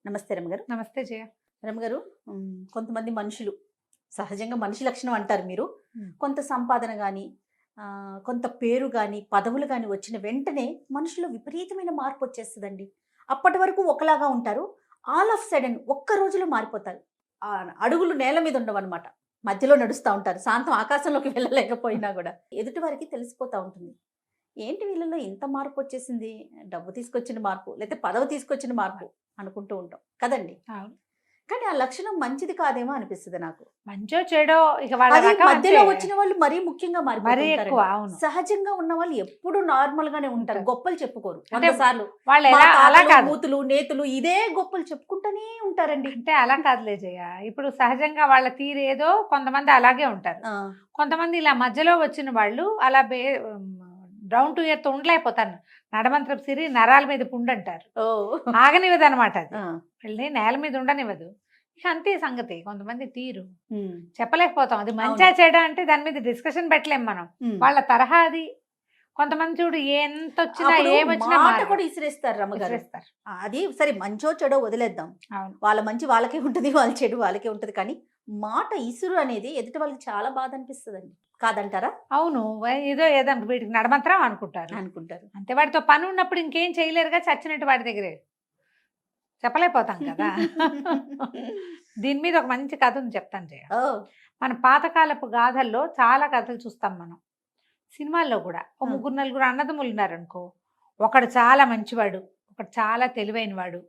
నమస్తే రమగారు. నమస్తే జయ. రమగారు, కొంతమంది మనుషులు సహజంగా మనిషి లక్షణం అంటారు మీరు. హ్మ్. కొంత సంపాదన గాని, కొంత పేరు గాని, పదవులు గాని వచ్చిన వెంటనే మనుషుల్లో విపరీతమైన మార్పు వచ్చేస్తదండి. అప్పటి వరకు ఒకలాగా ఉంటారు. ఆల్ ఆఫ్ సడెన్ ఒక్క రోజులో మారిపోతారు. అడుగులు నేల మీద ఉండవనమాట. మధ్యలో నడుస్తా ఉంటారు. శాంతం ఆకాశంలోకి వెళ్ళలేకపోయినా గూడా. ఎదుటి వారికి తెలిసిపోతా ఉంటుంది. ఏంటి వీళ్ళలో ఇంత మార్పు వచ్చేసింది? డబ్బు తీసుకొచ్చిన మార్పు, లేతే పదవి తీసుకొచ్చిన మార్పు అనుకుంటూ ఉంటాం కదండీ! అవును. కానీ ఆ లక్షణం మంచిది కాదేమో అనిపిస్తది నాకు. మంచో చెడో ఇక వాళ్ళ అది రకం మధ్యలో అంతే. వచ్చిన వాళ్ళు మరీ ముఖ్యంగా మరీ మారిపోతుంటారండి. ఎక్కువ. అవును. సహజంగా ఉన్న వాళ్ళు ఎప్పుడు నార్మల్ గానే ఉంటారు. ఉంటారు. గొప్పలు చెప్పుకోరు. అంటే 100 సార్లు వాళ్ళు మా ఎలా అలా తాతలు, కాదు. మూతులు, నేతులు ఇదే గొప్పలు చెప్పుకుంటూనే ఉంటారండి. అంటే అలా కాదులే జయ. ఇప్పుడు సహజంగా వాళ్ళ తీరేదో కొంతమంది అలాగే ఉంటారు. ఆ! కొంతమంది ఇలా మధ్యలో వచ్చిన వాళ్ళు అలా డౌన్ టు ఎర్త్ ఉండలేకపోతారు. నడమంత్రపు సిరి నరాల మీద పుండంటారు. ఓహ్! ఆగనివ్వదు అనమాట అది. ఆ! వెళ్ళి నేల మీద ఉండనివ్వదు. ఇక అంతే సంగతి. కొంతమంది తీరు హ్మ్. చెప్పలేకపోతాం. అది మంచా అవును. చెడా అంటే దాని మీద డిస్కషన్ పెట్టలేం మనం. హ్మ్. వాళ్ళ తరహా అది. కొంతమంది చూడు ఎంతొచ్చినా అప్పుడు ఏమొచ్చినా మాట మారరు. కూడా ఇసిరేస్తారు రమ్మగారు. విసిరేస్తారు. అది సరే మంచో చెడో వదిలేద్దాం. అవును. వాళ్ళ మంచి వాళ్ళకే ఉంటది. వాళ్ళ చెడు వాళ్ళకే ఉంటది. కానీ మాట ఇసురు అనేది ఎదుటి వాళ్ళకి చాలా బాధ అనిపిస్తదండి. కాదంటారా? అవును. ఏదో వీటికి నడమంత్రం అనుకుంటారు. అనుకుంటారు. అంతే వాడితో పని ఉన్నప్పుడు ఇంకేం చేయలేరుగా చచ్చినట్టు వాడి దగ్గరే. చెప్పలేకపోతాం కదా! దీని మీద ఒక మంచి కథ ఉంది చెప్తాను జయ. ఓహ్! మన పాతకాలపు గాథల్లో చాలా కథలు చూస్తాం మనం. సినిమాల్లో కూడా. ఓ ఆ! ముగ్గురు నలుగురు అన్నదమ్ములు ఉన్నారనుకో. ఒకడు చాలా మంచివాడు. ఒకడు చాలా తెలివైనవాడు.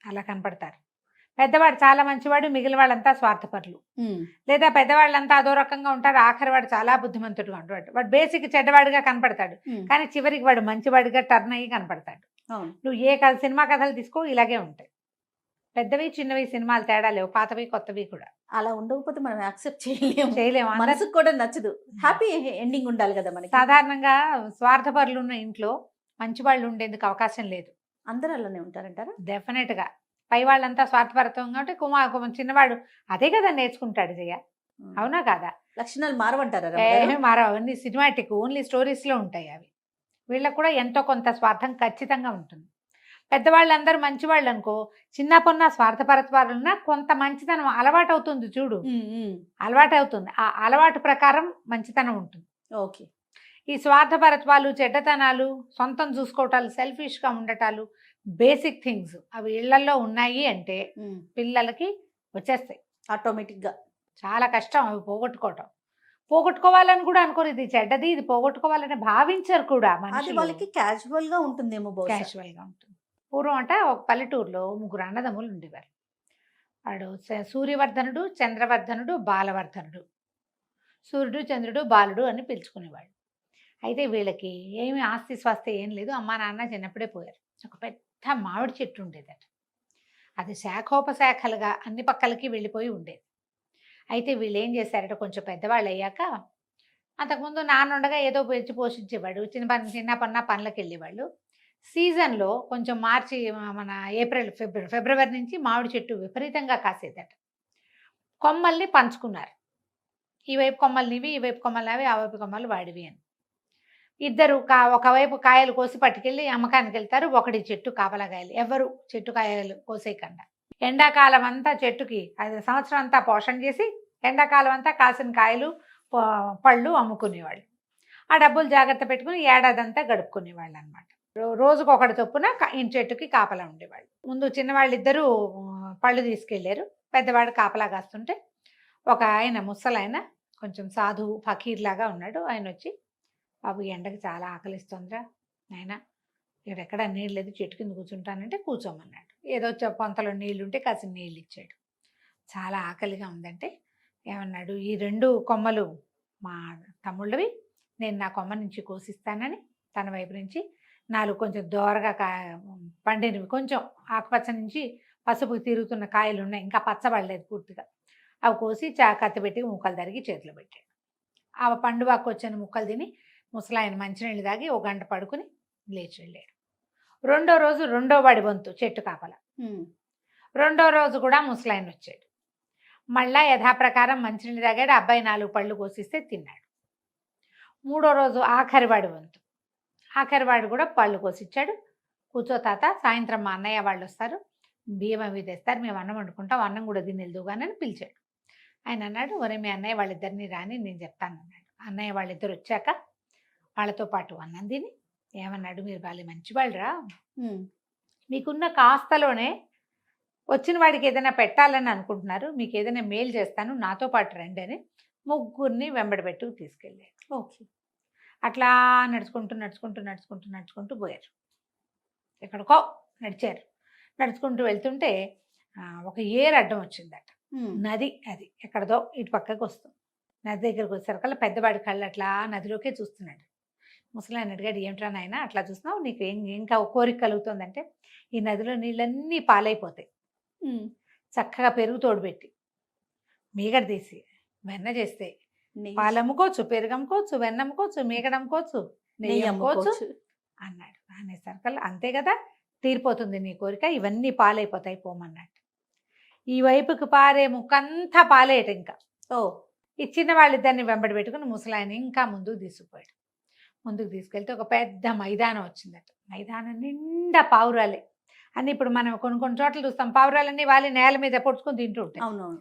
అలా కనపడతారు. పెద్దవాడు చాలా మంచివాడు. మిగిలిన వాళ్ళంతా స్వార్థపరులు. హ్మ్. లేదా పెద్దవాళ్ళంతా అదో రకంగా ఉంటారు. ఆఖరి వాడు చాలా బుద్ధిమంతుడుగా ఉంటాడు. వాడు బేసిక్ చెడ్డవాడిగా కనపడతాడు. హ్మ్. కానీ చివరికి వాడు మంచివాడిగా టర్న్ అయ్యి కనపడతాడు. అవును. నువ్వు ఏ కథ సినిమా కథలు తీసుకో ఇలాగే ఉంటాయి. పెద్దవి చిన్నవి సినిమాలు తేడా లేవు. పాతవి కొత్తవి కూడా. అలా ఉండకపోతే మనం యాక్సెప్ట్ చేయలేము. చేయలేము. మనసుకు కూడా నచ్చదు. హ్యాపీ ఎండింగ్ ఉండాలి గదా మనకి. సాధారణంగా స్వార్థపరులు ఉన్న ఇంట్లో మంచి వాళ్ళు ఉండేందుకు అవకాశం లేదు. అందరూ అలానే ఉంటారంటారా? డెఫినెట్‌గా. పై వాళ్ళంతా స్వార్థపరత్వంగా ఉంటే చిన్నవాడు అదే కదా నేర్చుకుంటాడు జయ. హ్మ్. అవునా కాదా? లక్షణాలు మారవంటారా రమ్మగారు? ఏమి మారవు. అవన్నీ సినిమాటిక్ ఓన్లీ స్టోరీస్‌లో ఉంటాయి అవి. వీళ్ళకి కూడా ఎంతో కొంత స్వార్థం ఖచ్చితంగా ఉంటుంది. పెద్దవాళ్ళందరూ మంచివాళ్ళనుకో, చిన్న పొన్న స్వార్థపరత్వాలున్నా కొంత మంచితనం అలవాటవుతుంది చూడు. హ్మ్. హ్మ్. అలవాటవుతుంది. ఆ అలవాటు ప్రకారం మంచితనం ఉంటుంది. ఓకే. ఈ స్వార్థపరత్వాలు, చెడ్డతనాలు, సొంతం చూసుకోవటాలు, సెల్ఫిష్‌గా ఉండటాలు, బేసిక్ థింగ్స్ అవి ఇళ్లల్లో ఉన్నాయి అంటే హ్మ్. పిల్లలకి వచ్చేస్తాయి. ఆటోమేటిక్‌గా. చాలా కష్టం అవి పోగొట్టుకోవటం. పోగొట్టుకోవాలని కూడా అనుకోరు. ఇది చెడ్డది, ఇది పోగొట్టుకోవాలని భావించరు కూడా అది మనుషులు. వాళ్ళకి క్యాజువల్‌గా ఉంటుందేమో బహుశా. క్యాజువల్‌గా ఉంటుంది. పూర్వం అంట ఒక పల్లెటూరులో ముగ్గురు అన్నదమ్ములు ఉండేవారు. వాడు సూర్యవర్ధనుడు, చంద్రవర్ధనుడు, బాలవర్ధనుడు. సూర్యుడు, చంద్రుడు, బాలుడు అని పిలుచుకునేవాడు. అయితే వీళ్ళకి ఏమి ఆస్తి స్వాస్తి ఏం లేదు. అమ్మా నాన్న చిన్నప్పుడే పోయారు. ఒక పెద్ద మామిడి చెట్టు ఉండేదట. అది శాఖోపశాఖలుగా అన్ని పక్కలకి వెళ్ళిపోయి ఉండేది. అయితే వీళ్ళు ఏం చేశారట కొంచెం పెద్దవాళ్ళు అయ్యాక, అంతకుముందు నాన్నుండగా ఏదో పెంచి పోషించేవాడు. చిన్న పన్న పనులకు వెళ్ళేవాళ్ళు. సీజన్‌లో కొంచెం మార్చి మన ఏప్రిల్, ఫిబ్రవరి నుంచి మామిడి చెట్టు విపరీతంగా కాసేదట. కొమ్మల్ని పంచుకున్నారు. ఈ వైపు కొమ్మలు నీవి, ఈ వైపు కొమ్మలు నావి, ఆ వైపు కొమ్మలు వాడివి అని. ఇద్దరు ఒకవైపు కాయలు కోసి పట్టుకెళ్ళి అమ్మకానికి వెళ్తారు. ఒకటి చెట్టు కాపలా కాయలు. ఎవరు చెట్టు కాయలు కోసేయకుండా. ఎండాకాలం అంతా చెట్టుకి అది సంవత్సరం అంతా పోషణ చేసి, ఎండాకాలం అంతా కాసిన కాయలు, పళ్ళు అమ్ముకునేవాళ్ళు. ఆ డబ్బులు జాగ్రత్త పెట్టుకుని ఏడాదంతా గడుపుకునేవాళ్ళు అనమాట. రోజుకొకటి చొప్పున ఇంటి చెట్టుకి కాపలా ఉండేవాళ్ళు. ముందు చిన్నవాళ్ళిద్దరూ పళ్ళు తీసుకెళ్ళారు. పెద్దవాడు కాపలా కాస్తుంటే ఒక ఆయన ముసలాయన కొంచెం సాధువు ఫకీర్ లాగా ఉన్నాడు. ఆయన వచ్చి, బాబు ఎండకి చాలా ఆకలిస్తుందిరా నాయన, ఇక్కడెక్కడ నీళ్ళు లేదు, చెట్టు కింద కూర్చుంటానంటే కూర్చోమన్నాడు. ఏదో పొంతలో నీళ్ళుంటే కాసిన నీళ్ళు ఇచ్చాడు. చాలా ఆకలిగా ఉందంటే ఏమన్నాడు, ఈ 2 కొమ్మలు మా తమ్ముళ్ళవి, నేను నా కొమ్మ నుంచి కోసిస్తానని తన వైపు నుంచి 4 కొంచెం దోరగా పండినవి, కొంచెం ఆకుపచ్చ నుంచి పసుపు తిరుగుతున్న కాయలు ఉన్నాయి, ఇంకా పచ్చబడలేదు పూర్తిగా. అవి కోసి కత్తి పెట్టి ముక్కలు తరిగి చేతిలో పెట్టాడు. ఆ పండువాకు వచ్చిన ముక్కలు తిని ముసలాయన మంచినీళ్ళు తాగి ఒక గంట పడుకుని లేచి వెళ్ళాడు. రెండో రోజు రెండో వాడి వంతు చెట్టు కాపల. రెండో రోజు కూడా ముసలాయన వచ్చాడు. మళ్ళా యథాప్రకారం మంచినీళ్ళు తాగాడు. అబ్బాయి 4 పళ్ళు కోసిస్తే తిన్నాడు. మూడో రోజు ఆఖరివాడి వంతు. ఆఖరివాడు కూడా పళ్ళు కోసిచ్చాడు. కూర్చో తాత, సాయంత్రం మా అన్నయ్య వాళ్ళు వస్తారు, బియ్యం అవి తెస్తారు, మేము అన్నం వండుకుంటాం, అన్నం కూడా తిని వెళ్దువుగాని అని పిలిచాడు. ఆయన అన్నాడు, ఒరే మీ అన్నయ్య వాళ్ళిద్దరిని రాని నేను చెప్తాను అన్నాడు. అన్నయ్య వాళ్ళిద్దరు వచ్చాక వాళ్ళతో పాటు అన్నం తిని ఏమన్నాడు, మీరు వాళ్ళే మంచి వాళ్ళరా, ఉమ్, మీకున్న కాస్తలోనే వచ్చిన వాడికి ఏదైనా పెట్టాలని అనుకుంటున్నారు, మీకు ఏదైనా మేలు చేస్తాను, నాతో పాటు రండి అని ముగ్గురిని వెంబడబెట్టు తీసుకెళ్ళాడు. ఓకే. అట్లా నడుచుకుంటూ నడుచుకుంటూ నడుచుకుంటూ నడుచుకుంటూ పోయారు. ఎక్కడికో నడిచారు. నడుచుకుంటూ వెళ్తుంటే ఒక ఏరు అడ్డం వచ్చిందట. ఉమ్, నది అది ఎక్కడదో ఇటు పక్కకి వస్తుంది. నది దగ్గరికి వచ్చేసరికల్లా పెద్దవాడి కళ్ళు అట్లా నదిలోకే చూస్తున్నాడు. ముసలాయన అడిగాడు, ఏమిట్రా నాయన అట్లా చూస్తున్నావు, నీకు ఇంకా కోరిక కలుగుతుందంటే, ఈ నదిలో నీళ్ళన్నీ పాలైపోతాయి, ఉమ్, చక్కగా పెరుగు తోడుపెట్టి మీగడ తీసి వెన్న చేస్తే నెయ్యి పాలు అమ్ముకోవచ్చు, పెరుగు అమ్ముకోవచ్చు, వెన్న అమ్ముకోవచ్చు, మీగడ అమ్ముకోవచ్చు, నెయ్యి నెయ్యి అమ్ముకోవచ్చు అమ్ముకోవచ్చు. అన్నాడు. అనేసరికల్లా అంతే కదా, తీరిపోతుంది నీ కోరిక, ఇవన్నీ పాలైపోతాయి పోమన్నాడు. ఈ వైపుకి పారే ముక్కంతా పాలేయట. ఇంకా ఓ, ఈ చిన్న వాళ్ళిద్దరిని వెంబడి పెట్టుకుని ముసలాయన ఇంకా ముందుకు తీసుకుపోయాడు. ముందుకు తీసుకెళ్తే ఒక పెద్ద మైదానం వచ్చిందట. మైదానం నిండా పావురాలే. అని ఇప్పుడు మనం కొన్ని చోట్ల చూస్తాం, పావురాలన్నీ వాళ్ళ నేల మీద పొడుచుకొని తింటూ ఉంటాయి. అవునవును.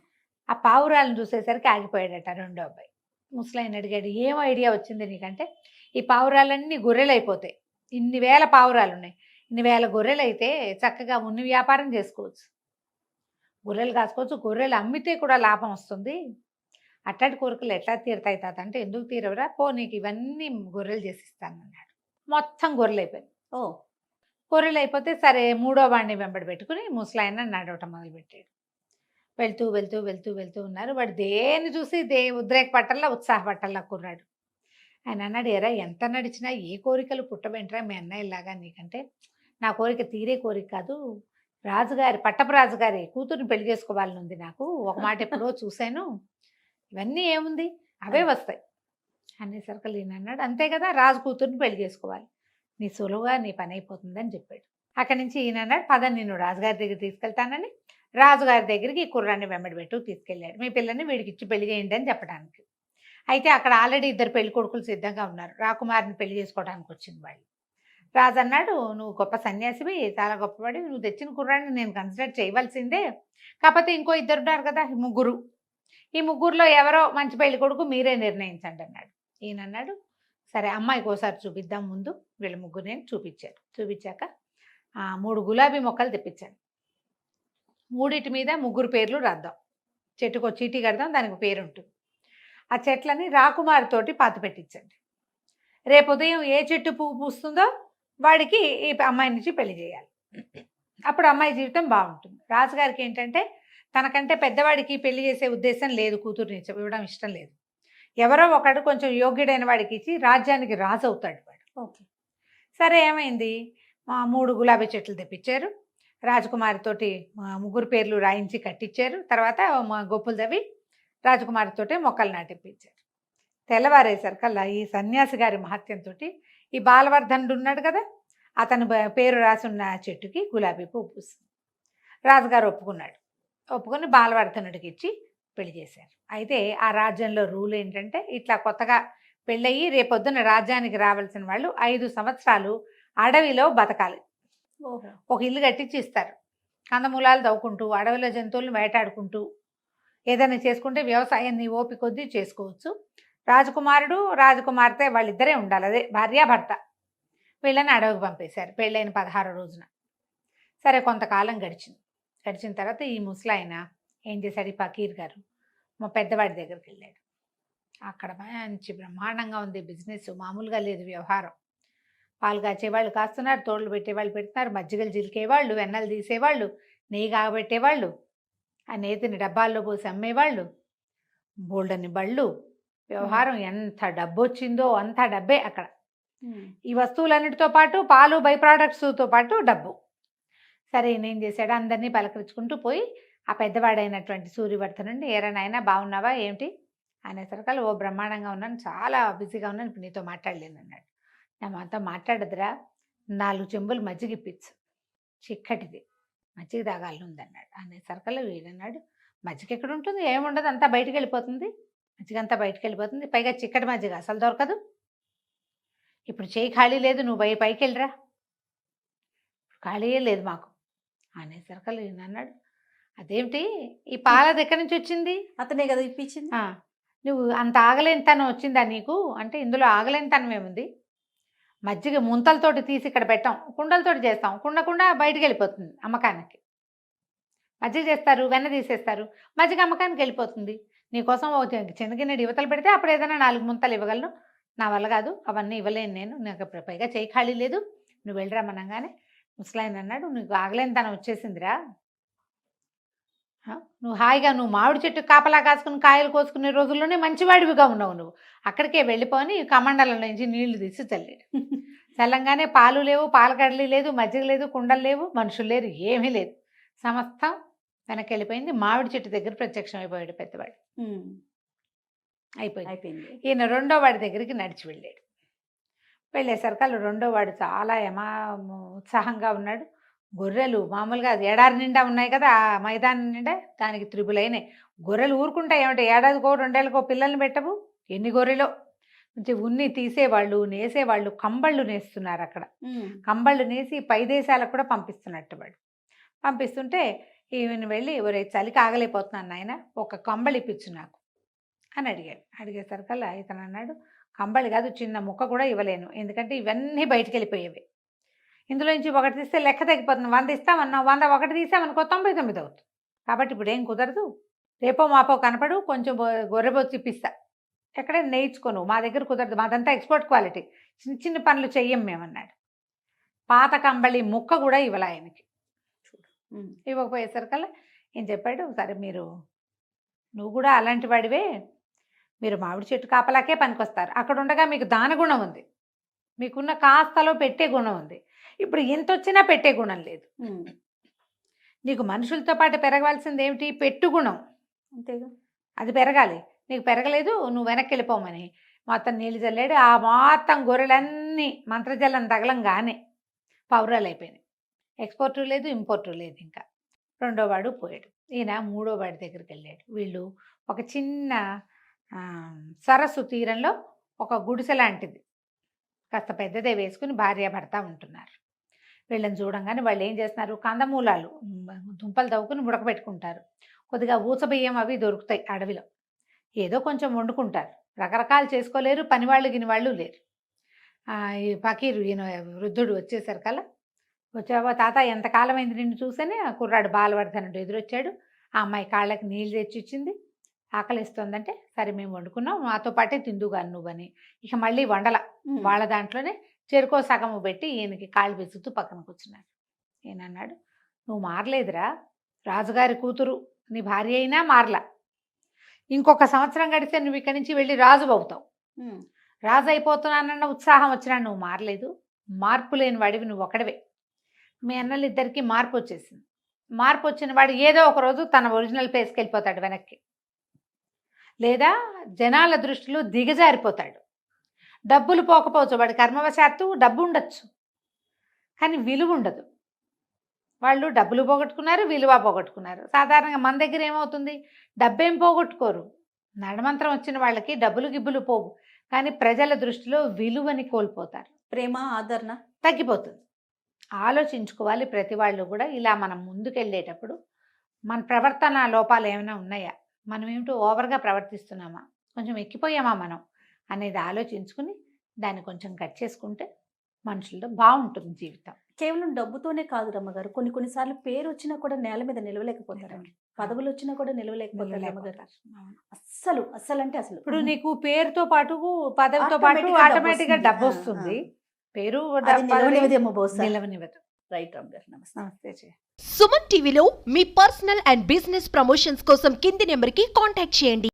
ఆ పావురాలను చూసేసరికి ఆగిపోయాడట రెండో అబ్బాయి. ముసలాయన అడిగాడు, ఏం ఐడియా వచ్చింది నీకంటే, ఈ పావురాలన్నీ గొర్రెలు అయిపోతాయి, ఇన్ని వేల పావురాలు ఉన్నాయి, ఇన్ని వేల గొర్రెలు అయితే చక్కగా ఉన్ని వ్యాపారం చేసుకోవచ్చు, గొర్రెలు కాసుకోవచ్చు, గొర్రెలు అమ్మితే కూడా లాభం వస్తుంది, అట్లాంటి కోరికలు ఎట్లా తీరుతాయి తాత అంటే, ఎందుకు తీరవరా, పో నీకు ఇవన్నీ గొర్రెలు చేసిస్తాను అన్నాడు. మొత్తం గొర్రెలు అయిపోయింది. ఓ, గొర్రెలు అయిపోతే సరే మూడో వాడిని వెంబడి పెట్టుకుని ముసలాయన నడవటం మొదలుపెట్టాడు. వెళ్తూ వెళ్తూ వెళ్తూ వెళ్తూ ఉన్నారు. వాడు దేన్ని చూసి ఉద్రేక పట్టల్లా ఉత్సాహ పట్టల్లా కుర్రాడు. ఆయన అన్నాడు, ఎరా ఎంత నడిచినా ఏ కోరికలు పుట్టబెంటరా మీ అన్నయ్యలాగా, నీకంటే నా కోరిక తీరే కోరిక కాదు, రాజుగారి పట్టపు రాజుగారి కూతుర్ని పెళ్లి చేసుకోవాలని ఉంది నాకు, ఒక మాట ఎప్పుడో చూశాను, ఇవన్నీ ఏముంది అవే వస్తాయి అనేసరికి ఈయన అన్నాడు, అంతే కదా, రాజు కూతుర్ని పెళ్లి చేసుకోవాలి, నీ సులువుగా నీ పని అయిపోతుందని చెప్పాడు. అక్కడి నుంచి ఈయన అన్నాడు, పద నిన్ను రాజుగారి దగ్గర తీసుకెళ్తానని రాజుగారి దగ్గరికి ఈ కుర్రాన్ని వెంబడి పెట్టు తీసుకెళ్ళాడు. మీ పిల్లని వీడికి ఇచ్చి పెళ్లి చేయండి అని చెప్పడానికి. అయితే అక్కడ ఆల్రెడీ ఇద్దరు పెళ్లి కొడుకులు సిద్ధంగా ఉన్నారు. రాకుమారిని పెళ్లి చేసుకోవడానికి వచ్చింది వాళ్ళు. రాజు అన్నాడు, నువ్వు గొప్ప సన్యాసివి, చాలా గొప్పవాడి, నువ్వు తెచ్చిన కుర్రాన్ని నేను కన్సిడర్ చేయవలసిందే, కాకపోతే ఇంకో ఇద్దరు ఉన్నారు కదా, ముగ్గురు, ఈ ముగ్గురులో ఎవరో మంచి పెళ్లి కొడుకు మీరే నిర్ణయించండి అన్నాడు. ఈయన అన్నాడు, సరే అమ్మాయికి ఒకసారి చూపిద్దాం, ముందు వీళ్ళ ముగ్గురు నేను చూపించారు. చూపించాక 3 గులాబీ మొక్కలు తెప్పించాను, మూడిటి మీద ముగ్గురు పేర్లు రాద్దాం, చెట్టుకో చీటీ కడదాం, దానికి పేరు ఉంటుంది, ఆ చెట్లని రాకుమారితోటి పాతి పెట్టించండి, రేపు ఉదయం ఏ చెట్టు పువ్వు పూస్తుందో వాడికి ఈ అమ్మాయి నుంచి పెళ్లి చేయాలి, అప్పుడు అమ్మాయి జీవితం బాగుంటుంది. రాజుగారికి ఏంటంటే తనకంటే పెద్దవాడికి పెళ్లి చేసే ఉద్దేశం లేదు, కూతుర్ని ఇవ్వడం ఇష్టం లేదు, ఎవరో ఒకడు కొంచెం యోగ్యుడైన వాడికి ఇచ్చి రాజ్యానికి రాజు అవుతాడు వాడు. ఓకే. సరే ఏమైంది, 3 గులాబీ చెట్లు తెప్పించారు, రాజకుమారితోటి ముగ్గురు పేర్లు రాయించి కట్టించారు, తర్వాత గొప్పలు తవ్వి రాజకుమారితోటి మొక్కలు నాటిపించారు. తెల్లవారేసరికల్లా ఈ సన్యాసి గారి మహత్యంతో ఈ బాలవర్ధనుడు ఉన్నాడు కదా, అతను పేరు రాసున్న చెట్టుకి గులాబీ పువ్వు పూస్తుంది. రాజుగారు ఒప్పుకుని బాలవర్ధనుడికి ఇచ్చి పెళ్లి చేశారు. అయితే ఆ రాజ్యంలో రూల్ ఏంటంటే, ఇట్లా కొత్తగా పెళ్ళయి రేపొద్దున రాజ్యానికి రావాల్సిన వాళ్ళు 5 సంవత్సరాలు అడవిలో బతకాలి. ఓహో. ఒక ఇల్లు కట్టించి ఇస్తారు, కందమూలాలు తవ్వుకుంటూ అడవిలో జంతువులను వేటాడుకుంటూ ఏదైనా చేసుకుంటే వ్యవసాయాన్ని ఓపిక కొద్దీ చేసుకోవచ్చు. రాజకుమారుడు రాజకుమార్తె వాళ్ళిద్దరే ఉండాలి, అదే భార్యాభర్త. వీళ్ళని అడవికి పంపేశారు పెళ్ళైన 16వ రోజున. సరే కొంతకాలం గడిచిన తర్వాత ఈ ముసలాయన ఏం చేశాడు, ఈ ఫకీర్ గారు మా పెద్దవాడి దగ్గరికి వెళ్ళాడు. అక్కడ మంచి బ్రహ్మాండంగా ఉంది బిజినెస్, మామూలుగా లేదు వ్యవహారం. పాలు కాచేవాళ్ళు కాస్తున్నారు, తోళ్ళు పెట్టేవాళ్ళు పెడుతున్నారు, మజ్జిగలు జిలికేవాళ్ళు, వెన్నలు తీసేవాళ్ళు, నెయ్యి కాగబెట్టేవాళ్ళు, ఆ నేతిని డబ్బాల్లో పోసి అమ్మేవాళ్ళు, బోల్డని బళ్ళు, వ్యవహారం ఎంత డబ్బు వచ్చిందో అంత డబ్బే అక్కడ. ఈ వస్తువులన్నిటితో పాటు పాలు బై ప్రోడక్ట్స్తో పాటు డబ్బు. సరే నేం చేశాడు, అందరినీ పలకరించుకుంటూ పోయి ఆ పెద్దవాడైనటువంటి సూర్యవర్ధనుడిని, ఏరా నాయనా బాగున్నావా ఏమిటి అనేసరికల్లా, ఓ బ్రహ్మాండంగా ఉన్నాను, చాలా బిజీగా ఉన్నాను, ఇప్పుడు నీతో మాట్లాడలేను అన్నాడు. నా మాతో మాట్లాడదురా, 4 చెంబులు మజ్జిగ ఇప్పించు, చిక్కటిది మజ్జిగ తాగాలని ఉందన్నాడు. అనేసరికల్లా వీడన్నాడు, మజ్జిగ ఎక్కడ ఉంటుంది, ఏముండదు, అంతా బయటికి వెళ్ళిపోతుంది, మజ్జిగ అంతా బయటికి వెళ్ళిపోతుంది, పైగా చిక్కటి మజ్జిగ అసలు దొరకదు, ఇప్పుడు చేయి ఖాళీ లేదు, నువ్వు పైకి వెళ్ళిరా, ఖాళీయే లేదు మాకు అనేసరికి ఈయన అన్నాడు, అదేమిటి ఈ పాలది ఎక్కడి నుంచి వచ్చింది? అతనే కదా ఇప్పించింది. నువ్వు అంత ఆగలేనితనం వచ్చిందా నీకు అంటే, ఇందులో ఆగలేనితనం ఏముంది? మజ్జిగ ముంతలతోటి తీసి ఇక్కడ పెట్టాం, కుండలతోటి చేస్తాం, కుండ బయటికి వెళ్ళిపోతుంది అమ్మకానికి. మజ్జిగ చేస్తారు, వెన్న తీసేస్తారు, మజ్జిగ అమ్మకానికి వెళ్ళిపోతుంది. నీకోసం ఒక చిన్నగిన్నెడు యువతలు పెడితే అప్పుడు ఏదైనా 4 ముంతలు ఇవ్వగలను. నా వల్ల కాదు, అవన్నీ ఇవ్వలేను నేను, నాకు పైగా చేయి ఖాళీ లేదు, నువ్వు వెళ్ళిరామనగానే ముసలాయన అన్నాడు, నీకు ఆగలేనితనం వచ్చేసిందిరా. నువ్వు హాయిగా నువ్వు మామిడి చెట్టు కాపలా కాసుకుని కాయలు కోసుకునే రోజుల్లోనే మంచివాడివిగా ఉన్నావు, నువ్వు అక్కడికే వెళ్ళిపోని కమండలం నుంచి నీళ్లు తీసి చల్లాడు. చల్లంగానే పాలు లేవు, పాలకడలి లేదు, మజ్జిగ లేదు, కుండలు లేవు, మనుషులు లేరు, ఏమీ లేదు. సమస్తం వెనక్కి వెళ్ళిపోయింది. మామిడి చెట్టు దగ్గర ప్రత్యక్షం అయిపోయాడు పెద్దవాడు. అయిపోయింది. ఈయన రెండో వాడి దగ్గరికి నడిచి వెళ్ళాడు. వెళ్ళేసరికి రెండో వాడు చాలా ఉత్సాహంగా ఉన్నాడు. గొర్రెలు మామూలుగా ఎడారి నిండా ఉన్నాయి కదా, ఆ మైదానం నిండా దానికి త్రిబులైనాయి. గొర్రెలు ఊరుకుంటాయి ఏమంటే, ఏడాదికో 2 ఏళ్ళకో పిల్లల్ని పెట్టవు. ఎన్ని గొర్రెలో మంచి ఉన్ని తీసేవాళ్ళు, నేసేవాళ్ళు, కంబళ్ళు నేస్తున్నారు అక్కడ. కంబళ్ళు నేసి పై దేశాలకు కూడా పంపిస్తున్నట్టు వాడు. పంపిస్తుంటే ఈయన వెళ్ళి, ఒరే చలికి ఆగలేకపోతున్నాను నాయన, ఒక కంబళి ఇప్పించు నాకు అని అడిగాడు. అడిగేసరికల్లా ఇతను అన్నాడు, కంబళి కాదు, చిన్న ముక్క కూడా ఇవ్వలేను, ఎందుకంటే ఇవన్నీ బయటికి వెళ్ళిపోయేవి. ఇందులో నుంచి ఒకటి తీస్తే లెక్క తగ్గిపోతుంది. 100 ఇస్తామన్నా 100 ఒకటి తీసామనుకో 99 అవుతుంది. కాబట్టి ఇప్పుడు ఏం కుదరదు, రేపో మాపో కనపడు, కొంచెం గొర్రెబొచ్చి ఇప్పిస్తా, ఎక్కడైనా నేర్చుకోను, మా దగ్గర కుదరదు, మాదంతా ఎక్స్పోర్ట్ క్వాలిటీ, చిన్న పనులు చెయ్యం మేమన్నాడు. పాత కంబళి ముక్క కూడా ఇవ్వలే ఆయనకి. ఇవ్వకపోయేసరికల్లా ఏం చెప్పాడు, సరే నువ్వు కూడా అలాంటి వాడివే, మీరు మామిడి చెట్టు కాపలాకే పనికొస్తారు, అక్కడ ఉండగా మీకు దాన గుణం ఉంది, మీకున్న కాస్తలో పెట్టే గుణం ఉంది, ఇప్పుడు ఎంత వచ్చినా పెట్టే గుణం లేదు. నీకు మనుషులతో పాటు పెరగవలసింది ఏమిటి? పెట్టు గుణం, అంతేగా, అది పెరగాలి. నీకు పెరగలేదు, నువ్వు వెనక్కి వెళ్ళిపోమని మొత్తం నీళ్ళు చల్లాడు. ఆ మొత్తం గొర్రెలన్నీ మంత్రజలం తగలంగానే పౌరాలు అయిపోయినాయి. ఎక్స్పోర్టు లేదు, ఇంపోర్టు లేదు. ఇంకా రెండో వాడు పోయాడు. ఈయన మూడో వాడి దగ్గరికి వెళ్ళాడు. వీళ్ళు ఒక చిన్న సరస్సు తీరంలో ఒక గుడిసె లాంటిది కాస్త పెద్దదే వేసుకుని భార్యాభర్త ఉంటున్నారు. వీళ్ళని చూడంగానే వాళ్ళు ఏం చేస్తున్నారు, కందమూలాలు దుంపలు తవ్వుకుని ఉడకబెట్టుకుంటారు. కొద్దిగా ఊసబియ్యం అవి దొరుకుతాయి అడవిలో, ఏదో కొంచెం వండుకుంటారు. రకరకాలు చేసుకోలేరు, పనివాళ్ళు గినివాళ్ళు లేరు. ఈ ఫకీరు ఈయన వృద్ధుడు వచ్చేసరికల్లా, వచ్చావా తాత, ఎంతకాలం అయింది నిన్ను చూసేనే. కుర్రాడు బాలవర్ధనుడు ఎదురొచ్చాడు. ఆ అమ్మాయి కాళ్ళకి నీళ్ళు తెచ్చిచ్చింది. ఆకలిస్తుందంటే, సరే మేము వండుకున్నాం, మాతో పాటే తిందుగాను నువ్వని. ఇక మళ్ళీ వండల, వాళ్ళ దాంట్లోనే చెరుకో సగము పెట్టి ఈయనకి కాళ్ళు విసుగుతూ పక్కన కూర్చున్నాడు. ఈయన అన్నాడు, నువ్వు మారలేదురా, రాజుగారి కూతురు నీ భార్య అయినా మారలా. ఇంకొక సంవత్సరం గడిస్తే నువ్వు ఇక్కడి నుంచి వెళ్ళి రాజు అవుతావు. రాజు అయిపోతున్నానన్న ఉత్సాహం వచ్చినా నువ్వు మారలేదు. మార్పు లేని వాడివి నువ్వు ఒకడివే. మీ అన్నలు ఇద్దరికి మార్పు వచ్చేసింది. మార్పు వచ్చిన వాడు ఏదో ఒక రోజు తన ఒరిజినల్ ప్లేస్కి వెళ్ళిపోతాడు వెనక్కి, లేదా జనాల దృష్టిలో దిగజారిపోతాడు. డబ్బులు పోకపోవచ్చు, వాడి కర్మవశాత్తు డబ్బు ఉండొచ్చు, కానీ విలువ ఉండదు. వాళ్ళు డబ్బులు పోగొట్టుకున్నారు, విలువ పోగొట్టుకున్నారు. సాధారణంగా మన దగ్గర ఏమవుతుంది, డబ్బేం పోగొట్టుకోరు, నడమంత్రం వచ్చిన వాళ్ళకి డబ్బులు గిబ్బులు పోవు, కానీ ప్రజల దృష్టిలో విలువని కోల్పోతారు, ప్రేమ ఆదరణ తగ్గిపోతుంది. ఆలోచించుకోవాలి ప్రతి వాళ్ళు కూడా. ఇలా మనం ముందుకెళ్ళేటప్పుడు మన ప్రవర్తన లోపాలు ఏమైనా ఉన్నాయా, మనం ఏమిటో ఓవర్గా ప్రవర్తిస్తున్నామా, కొంచెం ఎక్కిపోయామా మనం అనేది ఆలోచించుకుని దాన్ని కొంచెం కట్ చేసుకుంటే మనుషులతో బాగుంటుంది జీవితం. కేవలం డబ్బుతోనే కాదు రమ్మగారు, కొన్నిసార్లు పేరు వచ్చినా కూడా నేల మీద నిలవలేకపోతారండి, పదవులు వచ్చినా కూడా నిలవలేకపోతారు రమ్మగారు. అస్సలు అంటే అసలు ఇప్పుడు నీకు పేరుతో పాటు పదవితో పాటు ఆటోమేటిక్గా డబ్బు వస్తుంది. పేరు నిలవనివ్వదు. రైట్ రమ్మగారు, నమస్తే. సుమన్ టీవీలో మీ పర్సనల్ అండ్ బిజినెస్ ప్రమోషన్స్ కోసం కింది నెంబర్కి కాంటాక్ట్ చేయండి.